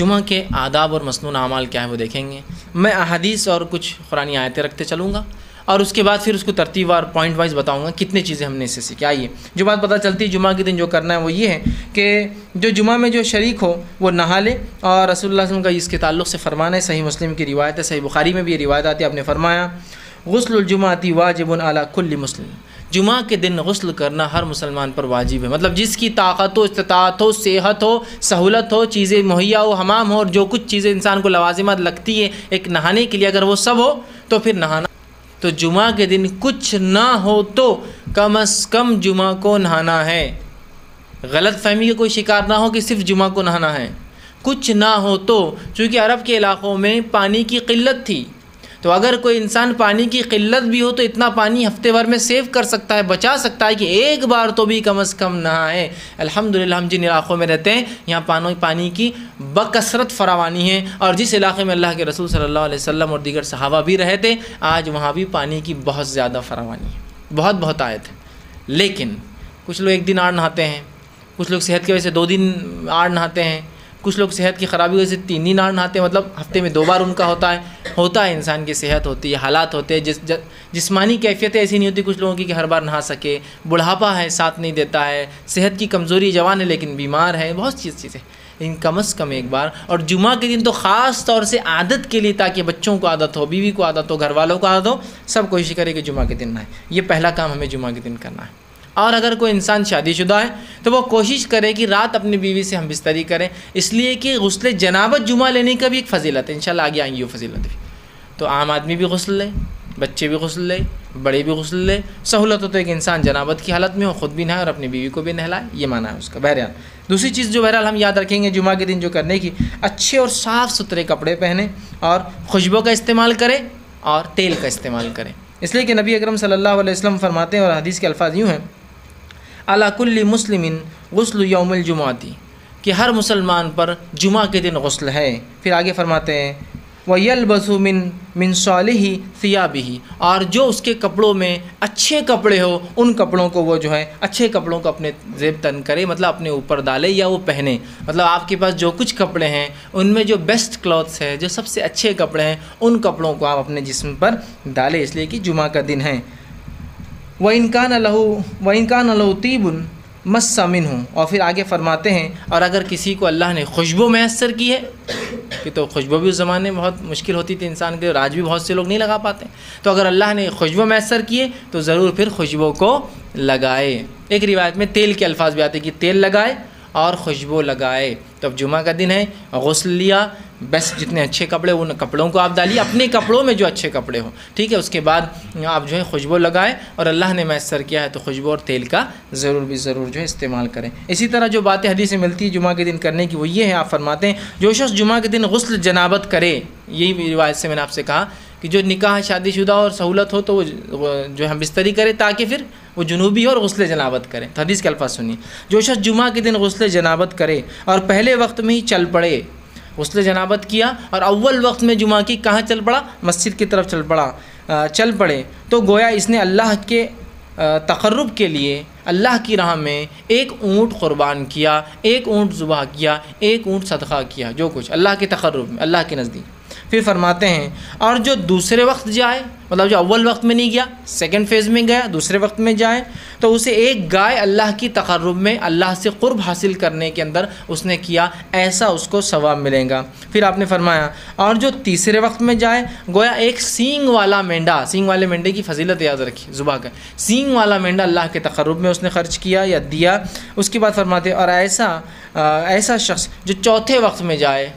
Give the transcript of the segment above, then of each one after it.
جمعہ کے آداب اور مسنون اعمال کیا ہیں وہ دیکھیں گے. میں احادیث اور کچھ قرآنی آیتیں رکھتے چلوں گا اور اس کے بعد پھر اس کو ترتیب اور پوائنٹ وائز بتاؤں گا کتنے چیزیں ہم نے اس سے سیکھی. آئیے جو بات پتہ چلتی ہے جمعہ کے دن جو کرنا ہے وہ یہ ہے کہ جو جمعہ میں جو شریک ہو وہ نہا لے. اور رسول اللہ صلی اللہ علیہ وسلم کا اس کے تعلق سے فرمان ہے, صحیح مسلم کی روایت ہے, صحیح بخاری میں بھی یہ روایت آتی ہے. آپ نے فرمایا غسل الجمعۃ واجب علی کل مسلم, جمعہ کے دن غسل کرنا ہر مسلمان پر واجب ہے. مطلب جس کی طاقت ہو, استطاعت ہو, صحت ہو, سہولت ہو, چیزیں مہیا ہو, حمام ہو, اور جو کچھ چیزیں انسان کو لوازمات لگتی ہے ایک نہانے کے لیے, اگر وہ سب ہو تو پھر نہانا. تو جمعہ کے دن کچھ نہ ہو تو کم از کم جمعہ کو نہانا ہے. غلط فہمی کا کوئی شکار نہ ہو کہ صرف جمعہ کو نہانا ہے. کچھ نہ ہو تو, چونکہ عرب کے علاقوں میں پانی کی قلت تھی, تو اگر کوئی انسان پانی کی قلت بھی ہو تو اتنا پانی ہفتے بھر میں سیو کر سکتا ہے, بچا سکتا ہے کہ ایک بار تو بھی کم از کم نہائے. الحمدللہ ہم جن علاقوں میں رہتے ہیں یہاں پانی کی بکثرت فراوانی ہے, اور جس علاقے میں اللہ کے رسول صلی اللہ علیہ وسلم اور دیگر صحابہ بھی رہے تھے آج وہاں بھی پانی کی بہت زیادہ فراوانی ہے, بہت آیت ہے. لیکن کچھ لوگ ایک دن آڑ نہاتے ہیں, کچھ لوگ صحت کی وجہ سے 2 دن آڑ نہاتے ہیں, کچھ لوگ صحت کی خرابی کی وجہ سے 3 دن آڑ نہاتے ہیں. مطلب ہفتے میں 2 بار ان کا ہوتا ہے. انسان کی صحت ہوتی ہے, حالات ہوتے ہیں, جسمانی کیفیتیں ایسی نہیں ہوتی کچھ لوگوں کی کہ ہر بار نہا سکے, بڑھاپا ہے ساتھ نہیں دیتا ہے, صحت کی کمزوری, جوان ہے لیکن بیمار ہے, بہت چیزیں لیکن کم از کم ایک بار. اور جمعہ کے دن تو خاص طور سے عادت کے لیے, تاکہ بچوں کو عادت ہو, بیوی کو عادت ہو, گھر والوں کو عادت ہو, سب کوشش کرے کہ جمعہ کے دن نہائے. یہ پہلا کام ہمیں جمعہ کے دن کرنا ہے. اور اگر کوئی انسان شادی شدہ ہے تو وہ کوشش کرے کہ رات اپنی بیوی سے ہم بستری کریں, اس لیے کہ غسل جنابت جمعہ لینے کا بھی ایک فضیلت ہے. انشاءاللہ آگے آئیں گی وہ فضیلت بھی. تو عام آدمی بھی غسل لے, بچے بھی غسل لے, بڑے بھی غسل لے, سہولت ہوتا ہے کہ انسان جنابت کی حالت میں ہو, خود بھی نہائے اور اپنی بیوی کو بھی نہلائے, یہ معنی ہے اس کا. بہرحال دوسری چیز جو بہرحال ہم یاد رکھیں گے جمعہ کے دن جو کرنے کی, اچھے اور صاف ستھرے کپڑے پہنیں اور خوشبو کا استعمال کریں اور تیل کا استعمال کریں. اس لیے کہ نبی اکرم صلی اللہ علیہ وسلم فرماتے ہیں, اور حدیث کے الفاظ یوں ہیں, علی کل مسلم غسل یوم الجمعۃ, کہ ہر مسلمان پر جمعہ کے دن غسل ہے. پھر آگے فرماتے ہیں وَيَلْبَسُ مِن صَالِحِ ثِيَابِهِ, اور جو اس کے کپڑوں میں اچھے کپڑے ہو ان کپڑوں کو وہ جو ہے اچھے کپڑوں کو اپنے زیب تن کرے, مطلب اپنے اوپر ڈالے یا وہ پہنے. مطلب آپ کے پاس جو کچھ کپڑے ہیں ان میں جو بیسٹ کلوتھس ہے, جو سب سے اچھے کپڑے ہیں, ان کپڑوں کو آپ اپنے جسم پر ڈالے, اس لیے کہ جمعہ کا دن ہے. وَإِنْ كَانَ لَهُ طِيبٌ مَسَّ مِنْهُ, اور پھر آگے فرماتے ہیں اور اگر کسی کو اللہ نے خوشبو میسر کی ہے, کہ تو خوشبو بھی اس زمانے میں بہت مشکل ہوتی تھی انسان کے, اور آج بھی بہت سے لوگ نہیں لگا پاتے, تو اگر اللہ نے خوشبو میسر کی ہے تو ضرور پھر خوشبو کو لگائے. ایک روایت میں تیل کے الفاظ بھی آتے کہ تیل لگائے اور خوشبو لگائے. تو اب جمعہ کا دن ہے, غسل لیا, بس جتنے اچھے کپڑے ان کپڑوں کو آپ ڈالیے, اپنے کپڑوں میں جو اچھے کپڑے ہوں, ٹھیک ہے. اس کے بعد آپ جو ہے خوشبو لگائے, اور اللہ نے میسر کیا ہے تو خوشبو اور تیل کا ضرور جو ہے استعمال کریں. اسی طرح جو باتیں حدیث میں ملتی ہے جمعہ کے دن کرنے کی وہ یہ ہے, آپ فرماتے ہیں جو شخص جمعہ کے دن غسل جنابت کرے, یہی روایت سے میں نے آپ سے کہا کہ جو نکاح شادی شدہ اور سہولت ہو تو وہ جو ہم بستری کرے تاکہ پھر وہ جنوبی اور غسل جنابت کرے. تو حدیث کے الفاظ سنیے, جو شخص جمعہ کے دن غسل جنابت کرے اور پہلے وقت میں ہی چل پڑے, غسل جنابت کیا اور اول وقت میں جمعہ کی کہاں چل پڑا, مسجد کی طرف چل پڑے, تو گویا اس نے اللہ کے تقرب کے لیے اللہ کی راہ میں ایک اونٹ قربان کیا, ایک اونٹ ذبح کیا, ایک اونٹ صدقہ کیا, جو کچھ اللہ کے تقرب میں, اللہ کے نزدیک. پھر فرماتے ہیں اور جو دوسرے وقت جائے, مطلب جو اول وقت میں نہیں گیا, سیکنڈ فیز میں گیا, دوسرے وقت میں جائے, تو اسے ایک گائے اللہ کی تقرب میں, اللہ سے قرب حاصل کرنے کے اندر اس نے کیا, ایسا اس کو ثواب ملے گا. پھر آپ نے فرمایا اور جو تیسرے وقت میں جائے, گویا ایک سینگ والا مینڈا, سینگ والے مینڈے کی فضیلت یاد رکھی, ذبح کا سینگ والا مینڈا اللہ کے تقرب میں اس نے خرچ کیا یا دیا. اس کے بعد فرماتے اور ایسا شخص جو چوتھے وقت میں جائے,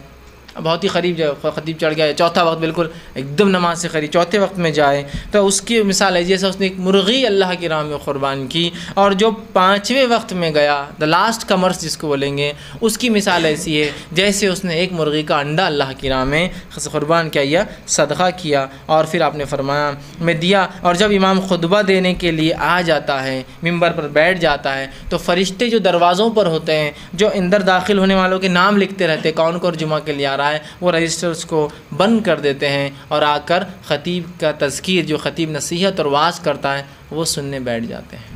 بہت ہی قریب خطیب چڑھ گیا, چوتھا وقت بالکل ایک دم نماز سے قریب, چوتھے وقت میں جائے, تو اس کی مثال ہے جیسے اس نے ایک مرغی اللہ کی راہ میں قربان کی. اور جو پانچویں وقت میں گیا, دا لاسٹ کمرس جس کو بولیں گے, اس کی مثال ایسی ہے جیسے اس نے ایک مرغی کا انڈا اللہ کی راہ میں قربان کیا یا صدقہ کیا. اور پھر آپ نے فرمایا میں دیا. اور جب امام خطبہ دینے کے لیے آ جاتا ہے, ممبر پر بیٹھ جاتا ہے, تو فرشتے جو دروازوں پر ہوتے ہیں, جو اندر داخل ہونے والوں کے نام لکھتے رہتے ہیں, کون کون جمعہ کے لیے آ رہا ہے, وہ رجسٹرز کو بند کر دیتے ہیں اور آ کر خطیب کا تذکیر, جو خطیب نصیحت اور وعظ کرتا ہے, وہ سننے بیٹھ جاتے ہیں.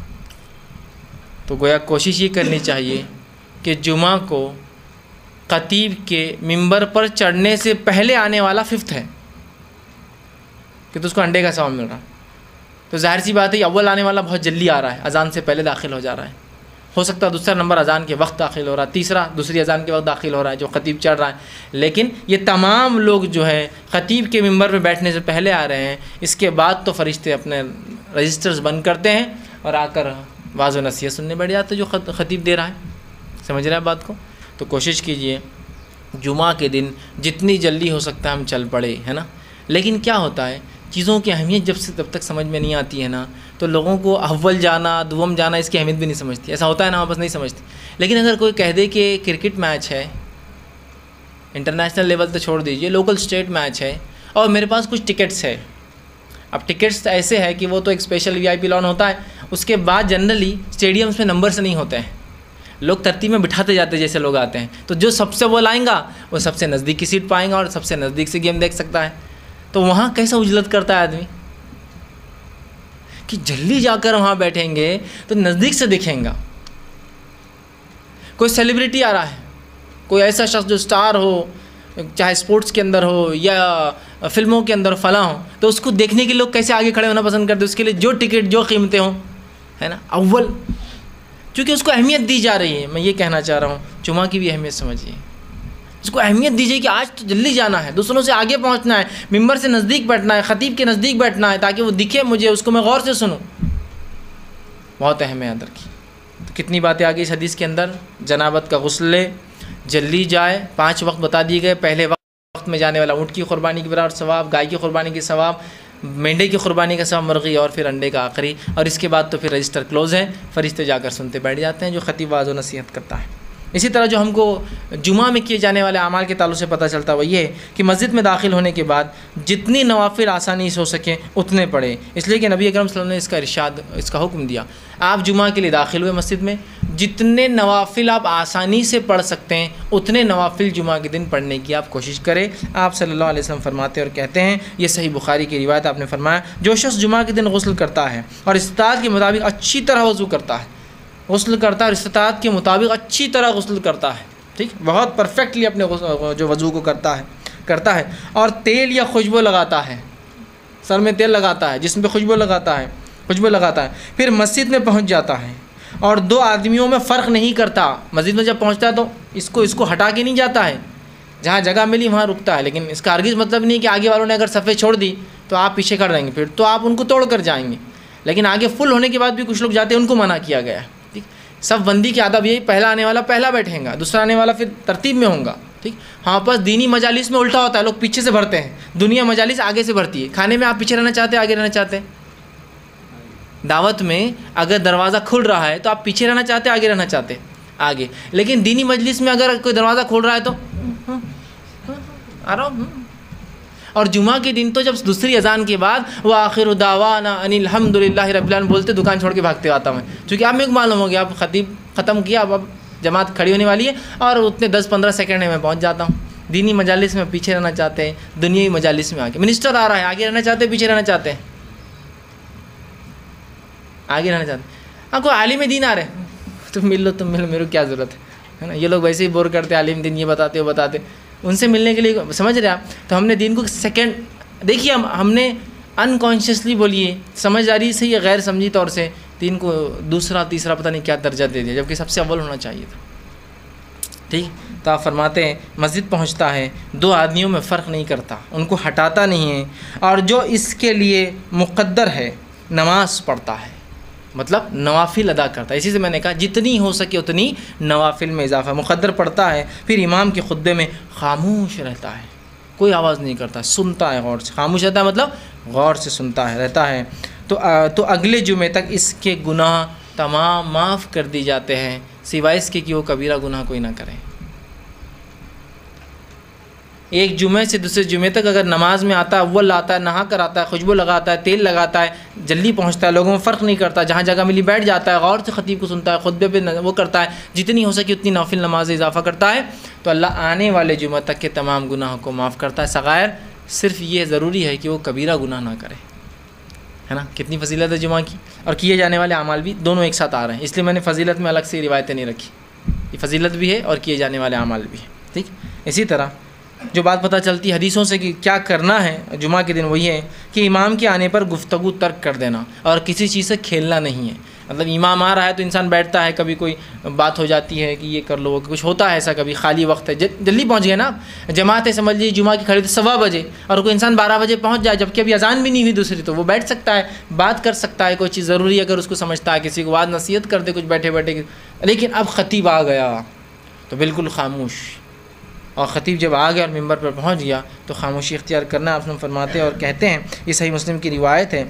تو گویا کوشش یہ کرنی چاہیے کہ جمعہ کو خطیب کے ممبر پر چڑھنے سے پہلے آنے والا ففتھ ہے کہ تو اس کو انڈے کا ثواب مل رہا ہے. تو ظاہر سی بات ہے اول آنے والا بہت جلدی آ رہا ہے، اذان سے پہلے داخل ہو جا رہا ہے. ہو سکتا ہے دوسرا نمبر اذان کے وقت داخل ہو رہا ہے، تیسرا دوسری اذان کے وقت داخل ہو رہا ہے جو خطیب چڑھ رہا ہے. لیکن یہ تمام لوگ جو ہے خطیب کے ممبر پہ بیٹھنے سے پہلے آ رہے ہیں. اس کے بعد تو فرشتے اپنے رجسٹرز بند کرتے ہیں اور آ کر واعظ و نصیحت سننے بیٹھ جاتے جو خطیب دے رہا ہے. سمجھ رہے ہیں بات کو؟ تو کوشش کیجئے جمعہ کے دن جتنی جلدی ہو سکتا ہے ہم چل پڑے، ہے نا. لیکن کیا ہوتا ہے چیزوں کی اہمیت جب تک سمجھ میں نہیں آتی ہے نا تو لوگوں کو اول جانا دوم جانا اس کی اہمیت بھی نہیں سمجھتی. ایسا ہوتا ہے نا، واپس نہیں سمجھتی. لیکن اگر کوئی کہہ دے کہ کرکٹ میچ ہے، انٹرنیشنل لیول تو چھوڑ دیجئے، لوکل اسٹیٹ میچ ہے اور میرے پاس کچھ ٹکٹس ہے. اب ٹکٹس ایسے ہے کہ وہ تو ایک اسپیشل وی آئی پی لان ہوتا ہے، اس کے بعد جنرلی اسٹیڈیمس میں نمبرس نہیں ہوتے ہیں، لوگ ترتیب میں بٹھاتے جاتے جیسے لوگ آتے ہیں. تو جو سب سے وہ لائیں گا وہ سب سے نزدیک کی سیٹ پائیں گا اور سب سے نزدیک سے گیم دیکھ سکتا ہے. تو وہاں کیسا اجلت کرتا ہے آدمی کہ جلدی جا کر وہاں بیٹھیں گے تو نزدیک سے دکھیں گا. کوئی سیلیبریٹی آ رہا ہے، کوئی ایسا شخص جو سٹار ہو، چاہے اسپورٹس کے اندر ہو یا فلموں کے اندر فلاں ہو، تو اس کو دیکھنے کے لوگ کیسے آگے کھڑے ہونا پسند کرتے ہیں؟ اس کے لیے جو ٹکٹ جو قیمتیں ہوں، ہے نا، اول، چونکہ اس کو اہمیت دی جا رہی ہے. میں یہ کہنا چاہ رہا ہوں جمعہ کی بھی اہمیت سمجھیے، اس کو اہمیت دیجیے کہ آج تو جلدی جانا ہے، دوسروں سے آگے پہنچنا ہے، ممبر سے نزدیک بیٹھنا ہے، خطیب کے نزدیک بیٹھنا ہے تاکہ وہ دکھے مجھے، اس کو میں غور سے سنوں. بہت اہم ہے یاد رکھیے. تو کتنی باتیں آ گئی اس حدیث کے اندر. جنابت کا غسل لے، جلدی جائے، 5 وقت بتا دیے گئے. پہلے وقت میں جانے والا اونٹ کی قربانی کے برابر ثواب، گائے کی قربانی کے ثواب، مینڈے کی قربانی کا ثواب، مرغی اور پھر انڈے کا آخری. اور اس کے بعد تو پھر رجسٹر کلوز ہے، فرشتے جا کر سنتے بیٹھ جاتے ہیں جو خطیب واعظ و نصیحت کرتا ہے. اسی طرح جو ہم کو جمعہ میں کیے جانے والے اعمال کے تعلق سے پتہ چلتا ہے وہ یہ ہے کہ مسجد میں داخل ہونے کے بعد جتنی نوافل آسانی سے ہو سکیں اتنے پڑھیں. اس لیے کہ نبی اکرم صلی اللہ علیہ وسلم نے اس کا ارشاد، اس کا حکم دیا. آپ جمعہ کے لیے داخل ہوئے مسجد میں، جتنے نوافل آپ آسانی سے پڑھ سکتے ہیں اتنے نوافل جمعہ کے دن پڑھنے کی آپ کوشش کریں. آپ صلی اللہ علیہ وسلم فرماتے اور کہتے ہیں، یہ صحیح بخاری کی روایت، آپ نے فرمایا جو شخص جمعہ کے دن غسل کرتا ہے اور استطاعت کے مطابق اچھی طرح وضو کرتا ہے، غسل کرتا ہے اور استطاعت کے مطابق اچھی طرح غسل کرتا ہے، ٹھیک، بہت پرفیکٹلی اپنے جو وضو کو کرتا ہے اور تیل یا خوشبو لگاتا ہے، سر میں تیل لگاتا ہے، جسم پہ خوشبو لگاتا ہے، پھر مسجد میں پہنچ جاتا ہے اور 2 آدمیوں میں فرق نہیں کرتا. مسجد میں جب پہنچتا ہے تو اس کو ہٹا کے نہیں جاتا ہے، جہاں جگہ ملی وہاں رکتا ہے. لیکن اس کا ہرگز مطلب نہیں کہ آگے والوں نے اگر صفیں چھوڑ دی تو آپ پیچھے کر دیں گے، پھر تو آپ ان کو توڑ کر جائیں گے. لیکن آگے فل ہونے کے بعد بھی کچھ لوگ جاتے ہیں، ان کو منع کیا گیا ہے. ٹھیک، صف بندی کی آداب یہی، پہلا آنے والا پہلا بیٹھیں گا، دوسرا آنے والا پھر ترتیب میں ہوں گا. ٹھیک. ہاں، بس دینی مجالس میں الٹا ہوتا ہے، لوگ پیچھے سے بھرتے ہیں، دنیا مجالس آگے سے بھرتی ہے. کھانے میں آپ پیچھے رہنا چاہتے ہیں آگے رہنا چاہتے ہیں؟ دعوت میں اگر دروازہ کھل رہا ہے تو آپ پیچھے رہنا چاہتے ہیں آگے رہنا چاہتے ہیں؟ آگے. لیکن دینی مجلس میں اگر کوئی دروازہ کھول رہا ہے تو آ رہا ہوں. اور جمعہ کے دن تو جب دوسری اذان کے بعد وآخر دعوانا ان الحمد للہ رب العالمین بولتے دکان چھوڑ کے بھاگتے آتا ہوں. چونکہ آپ میرے کو معلوم ہو گیا اب خطیب ختم کیا، اب جماعت کھڑی ہونے والی ہے اور اتنے 10-15 سیکنڈ میں پہنچ جاتا ہوں. دینی مجالس میں پیچھے رہنا چاہتے ہیں، دنیاوی مجالس میں آگے. منسٹر آ رہا ہے، آگے رہنا چاہتے ہیں پیچھے رہنا چاہتے ہیں؟ آگے رہنا چاہتے ہیں. آپ کو عالم دین آ رہے ہیں، تم مل لو میرے کو کیا ضرورت ہے نا. یہ لوگ ویسے ہی بور کرتے، عالم دین یہ بتاتے وہ بتاتے، ان سے ملنے کے لیے سمجھ رہے آپ. تو ہم نے دین کو سیکنڈ دیکھیے، ہم نے انکانشیسلی بولیے سمجھداری سے یا غیر سمجھی طور سے دین کو دوسرا تیسرا پتہ نہیں کیا درجہ دے دیا، جبکہ سب سے اول ہونا چاہیے تھا. ٹھیک. تو آپ فرماتے ہیں مسجد پہنچتا ہے، 2 آدمیوں میں فرق نہیں کرتا، ان کو ہٹاتا نہیں ہے، اور جو اس کے لیے مقدر ہے نماز پڑھتا ہے، مطلب نوافل ادا کرتا ہے. اسی سے میں نے کہا جتنی ہو سکے اتنی نوافل میں اضافہ. مقدر پڑھتا ہے، پھر امام کے خطبے میں خاموش رہتا ہے، کوئی آواز نہیں کرتا، سنتا ہے غور سے. خاموش رہتا ہے مطلب غور سے سنتا ہے، رہتا ہے. تو اگلے جمعے تک اس کے گناہ تمام معاف کر دی جاتے ہیں، سوائے اس کے کہ وہ کبیرہ گناہ کوئی نہ کرے. ایک جمعے سے دوسرے جمعے تک اگر نماز میں آتا ہے، اول آتا ہے، نہا کر آتا ہے، خوشبو لگاتا ہے، تیل لگاتا ہے، جلدی پہنچتا ہے، لوگوں میں فرق نہیں کرتا، جہاں جگہ ملی بیٹھ جاتا ہے، غور سے خطیب کو سنتا ہے، خطبے پہ وہ کرتا ہے، جتنی ہو سکے اتنی نوافل نماز اضافہ کرتا ہے، تو اللہ آنے والے جمعہ تک کے تمام گناہوں کو معاف کرتا ہے. صغائر صرف یہ ضروری ہے کہ وہ کبیرہ گناہ نہ کرے، ہے نا. کتنی فضیلت ہے جمعہ کی. اور کیے جانے والے اعمال بھی دونوں ایک ساتھ آ رہے ہیں، اس لیے میں نے فضیلت میں الگ سے روایتیں نہیں رکھی. یہ فضیلت بھی ہے اور کیے جانے والے اعمال بھی ہے. ٹھیک. اسی طرح جو بات پتہ چلتی ہے حدیثوں سے کہ کیا کرنا ہے جمعہ کے دن، وہی ہے کہ امام کے آنے پر گفتگو ترک کر دینا اور کسی چیز سے کھیلنا نہیں ہے. مطلب امام آ رہا ہے تو انسان بیٹھتا ہے، کبھی کوئی بات ہو جاتی ہے کہ یہ کر لو، کچھ ہوتا ہے ایسا، کبھی خالی وقت ہے، جلدی پہنچ گئے نا، جماعت ہے سمجھ لیجیے جمعہ کی کھڑی تو 1:15 بجے اور کوئی انسان 12 بجے پہنچ جائے جبکہ ابھی اذان بھی نہیں ہوئی دوسری، تو وہ بیٹھ سکتا ہے، بات کر سکتا ہے، کوئی چیز ضروری اگر اس کو سمجھتا ہے، کسی کو بات نصیحت کر دے کچھ بیٹھے بیٹھے. لیکن اب خطیب آ گیا تو بالکل خاموش، اور خطیب جب آ گیا اور ممبر پر پہنچ گیا تو خاموشی اختیار کرنا آپ فرماتے اور کہتے ہیں، یہ صحیح مسلم کی روایت ہے،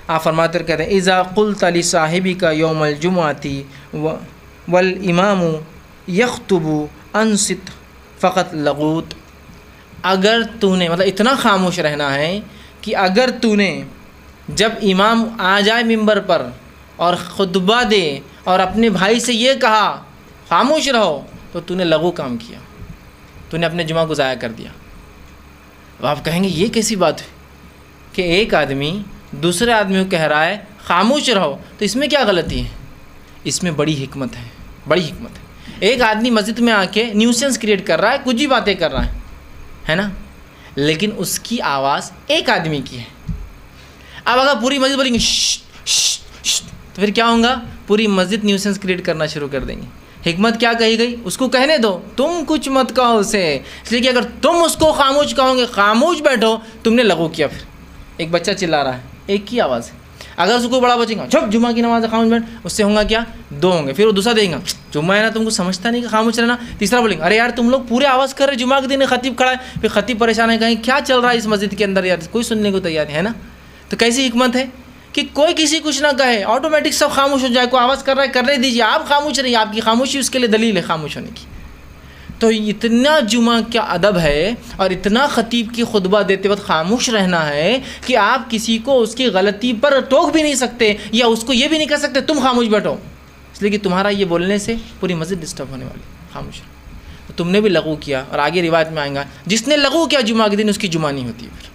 آپ فرماتے اور کہتے ہیں اذا قلت لصاحبک یوم الجمعۃ والامام یخطب انصت فقط لغوت. اگر تو نے مطلب اتنا خاموش رہنا ہے کہ اگر تو نے جب امام آ جائے ممبر پر اور خطبہ دے اور اپنے بھائی سے یہ کہا خاموش رہو تو تو نے لغو کام کیا، تو نے اپنے جمعہ کو ضائع کر دیا. اب آپ کہیں گے یہ کیسی بات ہے کہ ایک آدمی دوسرے آدمی کو کہہ رہا ہے خاموش رہو، تو اس میں کیا غلطی ہے؟ اس میں بڑی حکمت ہے، بڑی حکمت ہے. ایک آدمی مسجد میں آ کے نیوسنس کریٹ کر رہا ہے، کچھ بھی باتیں کر رہا ہے نا، لیکن اس کی آواز ایک آدمی کی ہے. اب اگر پوری مسجد بولیں گے تو پھر کیا ہوگا؟ پوری مسجد نیوسنس کریٹ کرنا شروع کر دیں گے. حکمت کیا کہی گئی؟ اس کو کہنے دو، تم کچھ مت کہو اسے، اس لیے کہ اگر تم اس کو خاموش کہو گے خاموش بیٹھو، تم نے لغو کیا. پھر ایک بچہ چلا رہا ہے، ایک کی آواز ہے، اگر اس کو بڑا بچے گا چھپ جمعہ کی نماز خاموش بیٹھ، اس سے ہوں گا کیا؟ 2 ہوں گے. پھر وہ دوسرا دیں گا جمعہ ہے نا تم کو سمجھتا نہیں کہ خاموش رہنا. تیسرا بولیں گے ارے یار تم لوگ پورے آواز کر رہے، جمعہ کے دن خطیب کھڑا ہے. پھر خطیب پریشان ہے، کہیں کیا چل رہا ہے اس مسجد کے اندر یار، کوئی سننے کو تیار ہے نا. تو کیسی حکمت ہے کہ کوئی کسی کچھ نہ کہے، آٹومیٹک سب خاموش ہو جائے. کوئی آواز کر رہا ہے کرنے دیجیے، آپ خاموش رہیے، آپ کی خاموشی اس کے لیے دلیل ہے خاموش ہونے کی. تو اتنا جمعہ کا ادب ہے اور اتنا خطیب کی خطبہ دیتے وقت خاموش رہنا ہے کہ آپ کسی کو اس کی غلطی پر ٹوک بھی نہیں سکتے یا اس کو یہ بھی نہیں کہہ سکتے تم خاموش بیٹھو، اس لیے کہ تمہارا یہ بولنے سے پوری مسجد ڈسٹرب ہونے والی. خاموش تو تم نے بھی لغو کیا، اور آگے روایت میں آئیں گا جس نے لغو کیا جمعہ کے دن اس کی جمعہ نہیں ہوتی. پھر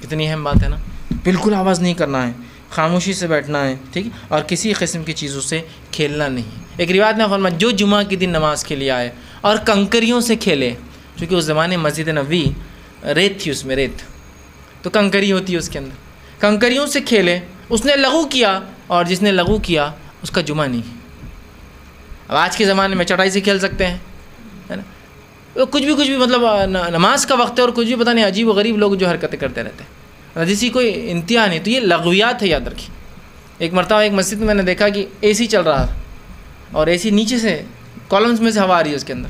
کتنی اہم بات ہے نا. بالکل آواز نہیں کرنا ہے، خاموشی سے بیٹھنا ہے، ٹھیک، اور کسی قسم کی چیزوں سے کھیلنا نہیں. ایک روایت میں فرمایا جو جمعہ کے دن نماز کے لیے آئے اور کنکریوں سے کھیلے، چونکہ اس زمانے مسجد نبوی ریت تھی، اس میں ریت تو کنکری ہوتی ہے اس کے اندر، کنکریوں سے کھیلے، اس نے لغو کیا، اور جس نے لغو کیا اس کا جمعہ نہیں. اب آج کے زمانے میں چٹائی سے کھیل سکتے ہیں، ہے نا، کچھ بھی مطلب نماز کا وقت ہے اور کچھ بھی پتہ نہیں عجیب و غریب لوگ جو حرکتیں کرتے رہتے ہیں، جس کی کوئی انتہا نہیں. تو یہ لغویات ہے، یاد رکھیے. ایک مرتبہ ایک مسجد میں نے دیکھا کہ اے سی چل رہا تھا اور اے سی نیچے سے کالمس میں سے ہوا آ رہی ہے اس کے اندر.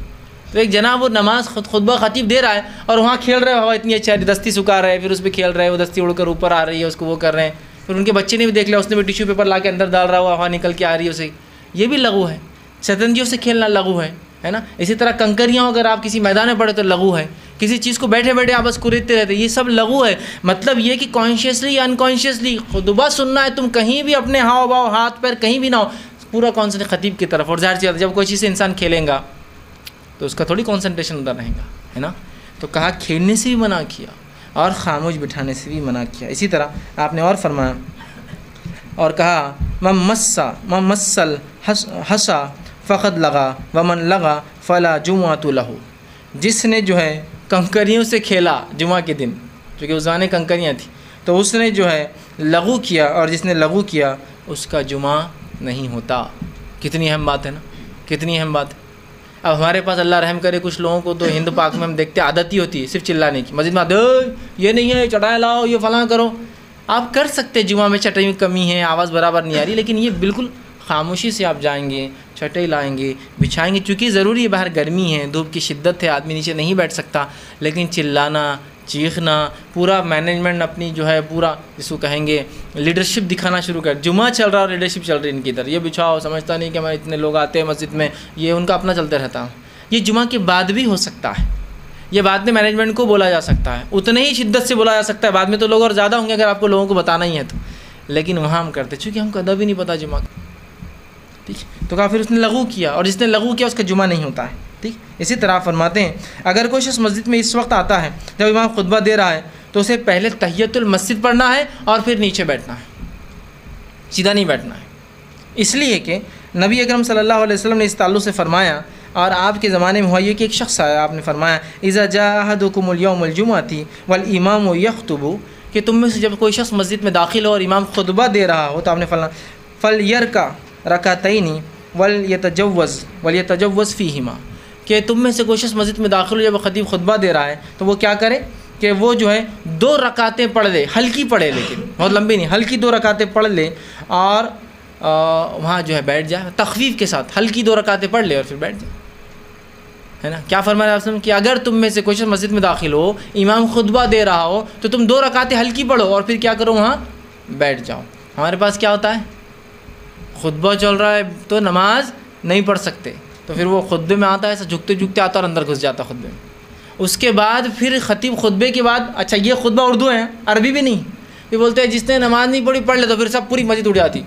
تو ایک جناب وہ نماز خطبہ خطیب دے رہا ہے اور وہاں کھیل رہے، ہوا اتنی اچھی دستی سکھا رہے، پھر اس پہ کھیل رہے، وہ دستی اڑ کر اوپر آ رہی ہے، اس کو وہ کر رہے ہیں. پھر ان کے بچے نے بھی دیکھ لیا، اس نے بھی ٹیشو پیپر لا کے اندر ڈال رہا ہوا، ہوا نکل کے آ رہی ہے اسے. یہ بھی لغو ہے. شطرنجیوں سے کھیلنا لغو ہے نا. اسی طرح کنکریاں اگر آپ کسی میدان میں پڑے تو لغو ہے. کسی چیز کو بیٹھے بیٹھے آپ بس کریدتے رہتے، یہ سب لغو ہے. مطلب یہ کہ کانشیسلی یا انکانشیسلی خطبہ سننا ہے، تم کہیں بھی اپنے ہاؤ باؤ ہاتھ پیر کہیں بھی نہ ہو، پورا کانسنٹریٹ خطیب کی طرف. اور ظاہر سی بات ہے جب کوئی چیز سے انسان کھیلیں گا تو اس کا تھوڑی کانسنٹریشن ادھر رہے گا، ہے نا. تو کہا کھیلنے سے بھی منع کیا اور خاموش بٹھانے سے بھی منع کیا. اسی طرح آپ نے اور فرمایا اور کہا مسل حسا فقط لگا ومن لگا فلا جمعۃ لہو. جس نے جو ہے کنکریوں سے کھیلا جمعہ کے دن، چونکہ اس زمانے کنکریاں تھیں، تو اس نے جو ہے لغو کیا، اور جس نے لغو کیا اس کا جمعہ نہیں ہوتا. کتنی اہم بات ہے نا، کتنی اہم بات ہے. اب ہمارے پاس اللہ رحم کرے کچھ لوگوں کو تو ہند پاک میں ہم دیکھتے عادت ہی ہوتی ہے صرف چلانے کی. مسجد میں یہ نہیں ہے، چٹائی لاؤ، یہ فلاں کرو. آپ کر سکتے جمعہ میں چٹائی میں کمی ہے، آواز برابر نہیں آ رہی، لیکن یہ بالکل خاموشی سے آپ جائیں گے، چٹائی لائیں گے، بچھائیں گے. چونکہ ضروری ہے، باہر گرمی ہے، دھوپ کی شدت ہے، آدمی نیچے نہیں بیٹھ سکتا، لیکن چلانا، چیخنا، پورا مینجمنٹ اپنی جو ہے پورا جس کو کہیں گے لیڈرشپ دکھانا شروع کر. جمعہ چل رہا اور لیڈرشپ چل رہی ان کی ادھر، یہ بچھاؤ، سمجھتا نہیں کہ ہمارے اتنے لوگ آتے ہیں مسجد میں، یہ ان کا اپنا چلتے رہتا. یہ جمعہ کے بعد بھی ہو سکتا ہے، یہ بعد میں مینجمنٹ کو بولا جا سکتا ہے، اتنے ہی شدت سے بولا جا سکتا ہے. بعد میں تو لوگ اور زیادہ ہوں گے اگر آپ کو لوگوں کو بتانا ہی ہے تو، لیکن وہاں ہم کرتے چونکہ ہم کو ادب ہی نہیں پتہ جمعہ کا. ٹھیک، تو کہا پھر اس نے لغو کیا، اور جس نے لغو کیا اس کا جمعہ نہیں ہوتا ہے. ٹھیک. اسی طرح فرماتے ہیں اگر کوئی شخص مسجد میں اس وقت آتا ہے جب امام خطبہ دے رہا ہے تو اسے پہلے تحیۃ المسجد پڑھنا ہے اور پھر نیچے بیٹھنا ہے، سیدھا نہیں بیٹھنا ہے. اس لیے کہ نبی اکرم صلی اللہ علیہ وسلم نے اس تعلق سے فرمایا اور آپ کے زمانے میں ہوا یہ کہ ایک شخص آیا، آپ نے فرمایا اذا جاء احدکم اليوم الجمعۃ والامام یخطب، کہ تم میں سے جب کوئی شخص مسجد میں داخل ہو اور امام خطبہ دے رہا ہو تو آپ نے فرمایا فلیرکع رکعتین ولیتجوز فیہما، کہ تم میں سے کوئی شخص مسجد میں داخل ہو جب خطیب خطبہ دے رہا ہے تو وہ کیا کرے کہ وہ جو ہے 2 رکعتیں پڑھ لے، ہلکی پڑھے لیکن بہت لمبی نہیں، ہلکی 2 رکعتیں پڑھ لے اور وہاں جو ہے بیٹھ جائے تخفیف کے ساتھ، ہلکی 2 رکعتیں پڑھ لے اور پھر بیٹھ جائے، ہے نا۔ کیا فرمایا آپ نے کہ اگر تم میں سے کوئی شخص مسجد میں داخل ہو، امام خطبہ دے رہا ہو تو تم 2 رکعتیں ہلکی پڑھو اور پھر کیا کرو وہاں بیٹھ جاؤ۔ ہمارے پاس کیا ہوتا ہے، خطبہ چل رہا ہے تو نماز نہیں پڑھ سکتے، تو پھر وہ خطبے میں آتا ہے ایسا جھکتے جھکتے آتا اور اندر گھس جاتا خطبے میں۔ اس کے بعد پھر خطیب خطبے کے بعد، اچھا یہ خطبہ اردو ہے عربی بھی نہیں، یہ بولتے ہیں جس نے نماز نہیں پڑھی پڑھ لے، تو پھر سب پوری مسجد اٹھ جاتی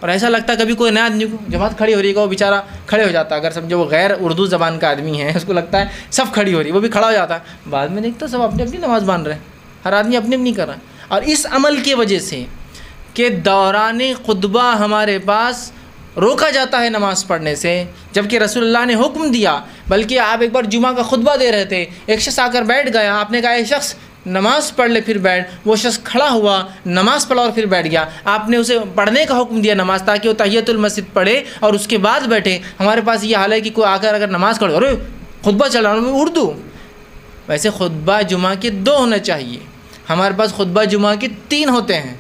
اور ایسا لگتا ہے کبھی کوئی نیا آدمی کو جماعت کھڑی ہو رہی ہے وہ بیچارہ کھڑے ہو جاتا ہے، اگر سمجھو وہ غیر اردو زبان کا آدمی ہے اس کو لگتا ہے سب کھڑی ہو رہی ہے، وہ بھی کھڑا ہو جاتا ہے، بعد میں دیکھتا سب اپنی اپنی نماز باندھ رہے ہیں، ہر آدمی اپنی اپنی کر رہا ہے۔ اور اس عمل کی وجہ سے کہ دوران خطبہ ہمارے پاس روکا جاتا ہے نماز پڑھنے سے، جبکہ رسول اللہ نے حکم دیا، بلکہ آپ ایک بار جمعہ کا خطبہ دے رہے تھے، ایک شخص آ کر بیٹھ گیا، آپ نے کہا ایک شخص نماز پڑھ لے پھر بیٹھ، وہ شخص کھڑا ہوا نماز پڑھا اور پھر بیٹھ گیا، آپ نے اسے پڑھنے کا حکم دیا نماز، تاکہ وہ تحیۃ المسجد پڑھے اور اس کے بعد بیٹھے۔ ہمارے پاس یہ حال ہے کہ کوئی آ کر اگر نماز پڑھے، ارے خطبہ چل رہا ہے اردو، ویسے خطبہ جمعہ کے 2 ہونا چاہیے، ہمارے پاس خطبہ جمعہ کے 3 ہوتے ہیں،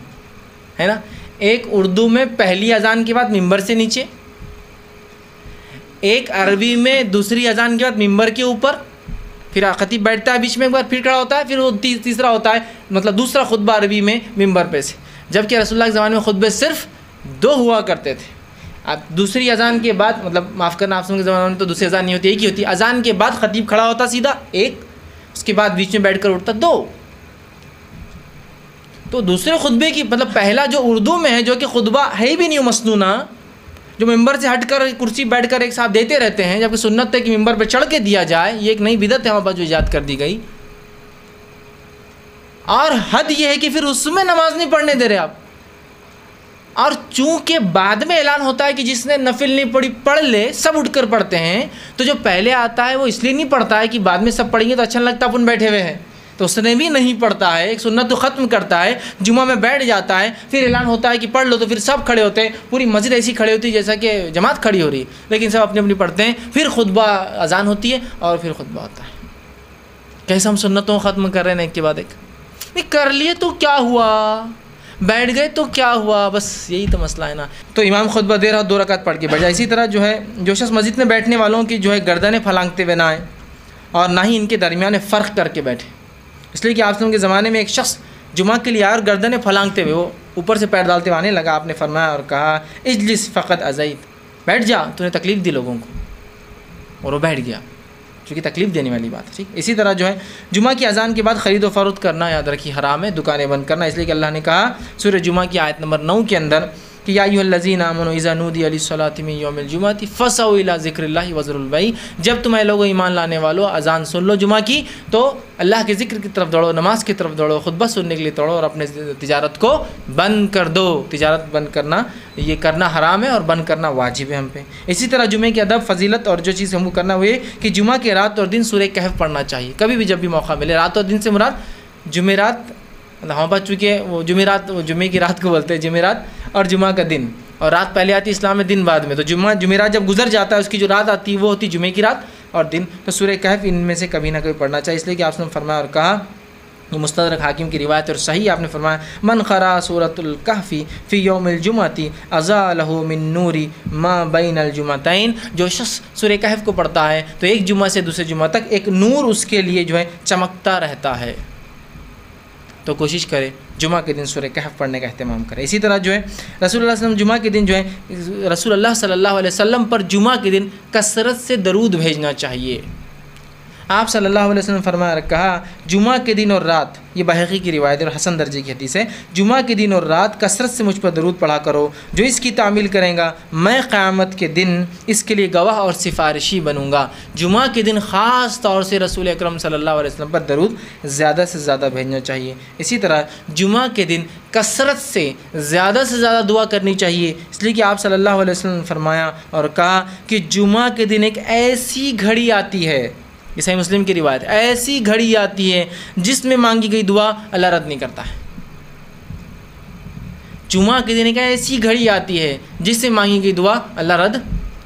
ہے نا۔ ایک اردو میں پہلی اذان کے بعد ممبر سے نیچے، ایک عربی میں دوسری اذان کے بعد ممبر کے اوپر، پھر خطیب بیٹھتا ہے بیچ میں ایک بار پھر کھڑا ہوتا ہے، پھر وہ تیسرا ہوتا ہے مطلب دوسرا خطبہ عربی میں ممبر پہ سے، جبکہ رسول اللہ کے زمانے میں خطبے صرف 2 ہوا کرتے تھے۔ اب دوسری اذان کے بعد، مطلب معاف کرنا آپ کے زمانے میں تو دوسری اذان نہیں ہوتی، ایک ہی ہوتی، اذان کے بعد خطیب کھڑا ہوتا سیدھا ایک، اس کے بعد بیچ میں بیٹھ کر اٹھتا 2۔ تو دوسرے خطبے کی مطلب پہلا جو اردو میں ہے جو کہ خطبہ ہے بھی نہیں مسنونہ، جو ممبر سے ہٹ کر کرسی بیٹھ کر ایک ساتھ دیتے رہتے ہیں، جبکہ سنت ہے کہ ممبر پہ چڑھ کے دیا جائے، یہ ایک نئی بدعت ہے ہمارے پاس جو ایجاد کر دی گئی، اور حد یہ ہے کہ پھر اس میں نماز نہیں پڑھنے دے رہے آپ۔ اور چونکہ بعد میں اعلان ہوتا ہے کہ جس نے نفل نہیں پڑھی پڑھ لے، سب اٹھ کر پڑھتے ہیں، تو جو پہلے آتا ہے وہ اس لیے نہیں پڑھتا ہے کہ بعد میں سب پڑھیں گے تو اچھا نہیں لگتا اپن بیٹھے ہوئے ہیں، تو اس نے بھی نہیں پڑھتا ہے، ایک سنت تو ختم کرتا ہے، جمعہ میں بیٹھ جاتا ہے، پھر اعلان ہوتا ہے کہ پڑھ لو، تو پھر سب کھڑے ہوتے ہیں، پوری مسجد ایسی کھڑی ہوتی ہے جیسا کہ جماعت کھڑی ہو رہی ہے، لیکن سب اپنی اپنی پڑھتے ہیں، پھر خطبہ اذان ہوتی ہے اور پھر خطبہ ہوتا ہے۔ کیسے ہم سنتوں ختم کر رہے ہیں ایک کے بعد ایک، نہیں کر لیے تو کیا ہوا، بیٹھ گئے تو کیا ہوا، بس یہی تو مسئلہ ہے نا۔ تو امام خطبہ دے رہا 2 رکعت پڑھ کے بیٹھ جائے۔ اسی طرح جو ہے جو شخص مسجد میں بیٹھنے والوں کی جو ہے گردنیں پھلانگتے ہوئے نہ آئے اور نہ ہی ان کے درمیان فرق کر کے بیٹھے، اس لیے کہ آپ کے زمانے میں ایک شخص جمعہ کے لیے آیا اور گردنیں پھلانگتے ہوئے وہ اوپر سے پیر ڈالتے ہوئے آنے لگا، آپ نے فرمایا اور کہا اجلس فقط ازید، بیٹھ جا، تو نے تکلیف دی لوگوں کو، اور وہ بیٹھ گیا، چونکہ تکلیف دینے والی بات ہے، ٹھیک۔ اسی طرح جو ہے جمعہ کی اذان کے بعد خرید و فروخت کرنا یاد رکھیے حرام ہے، دکانیں بند کرنا، اس لیے کہ اللہ نے کہا سورہ جمعہ کی آیت نمبر 9 کے اندر کہ یا ایھا الذین آمنوا اذا نودی للصلاۃ من یوم الجمعۃ فاسعوا الی ذکر اللہ وذروا البیع، جب تمہیں لوگوں ایمان لانے والو اذان سن لو جمعہ کی تو اللہ کے ذکر کی طرف دوڑو، نماز کی طرف دوڑو، خطبہ سننے کے لیے دوڑو اور اپنے تجارت کو بند کر دو۔ تجارت بند کرنا یہ کرنا حرام ہے اور بند کرنا واجب ہے ہم پہ۔ اسی طرح جمعے کے ادب فضیلت اور جو چیز ہم کو کرنا وہ یہ کہ جمعہ کے رات اور دن سورہ کہف پڑھنا چاہیے، کبھی بھی جب بھی موقع ملے۔ رات اور دن سے مراد جمعرات، ہمارے پاس چونکہ وہ جمعرات جمعے کی رات کو بولتے ہیں جمعرات، اور جمعہ کا دن، اور رات پہلے آتی ہے اسلام میں، دن بعد میں، تو جمعرات جب گزر جاتا ہے اس کی جو رات آتی ہے وہ ہوتی جمعے کی رات اور دن، تو سورہ کہف ان میں سے کبھی نہ کبھی پڑھنا چاہیے، اس لیے کہ آپ نے فرمایا اور کہا، یہ مستدرک حاکم کی روایت اور صحیح، آپ نے فرمایا من قرأ سورۃ الکہف فی یوم الجمعۃ اضاء لہ من نور ما بین الجمعتین، جو شخص سورہ کہف کو پڑھتا ہے تو ایک جمعہ سے دوسرے جمعہ تک ایک نور اس کے لیے جو ہے چمکتا رہتا ہے۔ تو کوشش کرے جمعہ کے دن سورہ کہف پڑھنے کا اہتمام کرے۔ اسی طرح جو ہے رسول اللہ صلی اللہ علیہ وسلم جمعہ کے دن جو ہے رسول اللہ صلی اللہ علیہ وسلم پر جمعہ کے دن کثرت سے درود بھیجنا چاہیے۔ آپ صلی اللہ علیہ وسلم فرمایا کہا جمعہ کے دن اور رات، یہ بحقی کی روایت ہے اور حسن درجے کی حدیث ہے، جمعہ کے دن اور رات کثرت سے مجھ پر درود پڑھا کرو، جو اس کی تعمیل کرے گا میں قیامت کے دن اس کے لیے گواہ اور سفارشی بنوں گا۔ جمعہ کے دن خاص طور سے رسول اکرم صلی اللہ علیہ وسلم پر درود زیادہ سے زیادہ بھیجنا چاہیے۔ اسی طرح جمعہ کے دن کثرت سے زیادہ دعا کرنی چاہیے، اس لیے کہ آپ صلی اللہ علیہ وسلم نے فرمایا اور کہا کہ جمعہ کے دن ایک ایسی گھڑی آتی ہے، یہ صحیح مسلم کی روایت، ایسی گھڑی آتی ہے جس میں مانگی گئی دعا اللہ رد نہیں کرتا ہے۔ جمعہ کے دن ایک ایسی گھڑی آتی ہے جس سے مانگی گئی دعا اللہ رد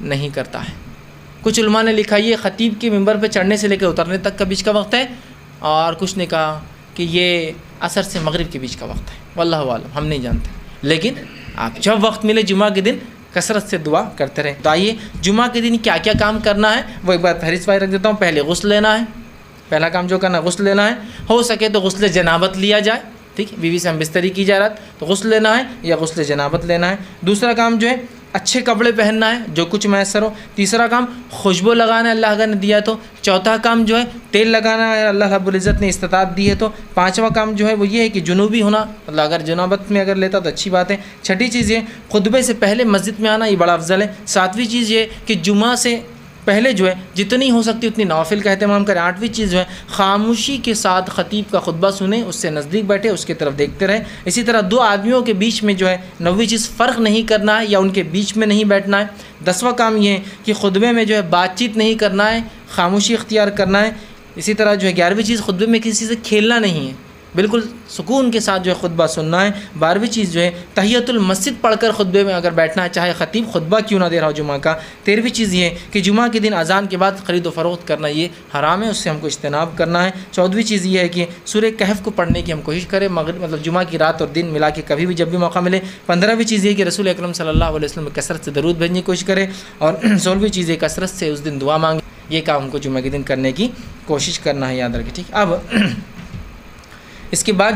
نہیں کرتا ہے۔ کچھ علماء نے لکھا یہ خطیب کے ممبر پہ چڑھنے سے لے کے اترنے تک کا بیچ کا وقت ہے، اور کچھ نے کہا کہ یہ عصر سے مغرب کے بیچ کا وقت ہے، واللہ عالم، ہم نہیں جانتے، لیکن آپ جب وقت ملے جمعہ کے دن کثرت سے دعا کرتے رہیں۔ تو آئیے جمعہ کے دن کیا کیا کام کرنا ہے وہ ایک بار فہرست رکھ دیتا ہوں۔ پہلے غسل لینا ہے، پہلا کام جو کرنا ہے غسل لینا ہے، ہو سکے تو غسل جنابت لیا جائے، ٹھیک، بیوی سے ہم بستری کی جا رہا تو غسل لینا ہے یا غسل جنابت لینا ہے۔ دوسرا کام جو ہے اچھے کپڑے پہننا ہے جو کچھ میسر ہو۔ تیسرا کام خوشبو لگانا ہے اللہ نے دیا تو۔ چوتھا کام جو ہے تیل لگانا ہے، اللہ رب العزت نے استطاعت دی ہے تو۔ پانچواں کام جو ہے وہ یہ ہے کہ جنوبی ہونا، اللہ اگر جنابت میں اگر لیتا تو اچھی بات ہے۔ چھٹی چیز یہ خطبے سے پہلے مسجد میں آنا، یہ بڑا افضل ہے۔ ساتویں چیز یہ کہ جمعہ سے پہلے جو ہے جتنی ہو سکتی اتنی نوافل کا اہتمام کریں۔ آٹھویں چیز جو ہے خاموشی کے ساتھ خطیب کا خطبہ سنیں، اس سے نزدیک بیٹھے، اس کی طرف دیکھتے رہیں۔ اسی طرح دو آدمیوں کے بیچ میں جو ہے نویں چیز فرق نہیں کرنا ہے یا ان کے بیچ میں نہیں بیٹھنا ہے۔ دسواں کام یہ ہے کہ خطبے میں جو ہے بات چیت نہیں کرنا ہے، خاموشی اختیار کرنا ہے۔ اسی طرح جو ہے 11ویں چیز خطبے میں کسی سے کھیلنا نہیں ہے، بالکل سکون کے ساتھ جو ہے خطبہ سننا ہے۔ 12ویں چیز جو ہے تحیۃ المسجد پڑھ کر خطبے میں اگر بیٹھنا ہے، چاہے خطیب خطبہ کیوں نہ دے رہا ہو جمعہ کا۔ 13ویں چیز یہ ہے کہ جمعہ کے دن اذان کے بعد خرید و فروخت کرنا یہ حرام ہے، اس سے ہم کو اجتناب کرنا ہے۔ 14ویں چیز یہ ہے کہ سورہ کہف کو پڑھنے کی ہم کوشش کریں، مطلب جمعہ کی رات اور دن ملا کے کبھی بھی جب بھی موقع ملے۔ 15ویں چیز یہ ہے کہ رسول اکرم صلی اللہ علیہ وسلم کثرت سے درود بھیجنے کی کوشش کرے، اور 16ویں چیز ہے کثرت سے اس دن دعا مانگے۔ یہ کام ہم کو جمعہ کے دن کرنے کی کوشش کرنا ہے، یاد رکھیں، ٹھیک۔ اب اس کے بعد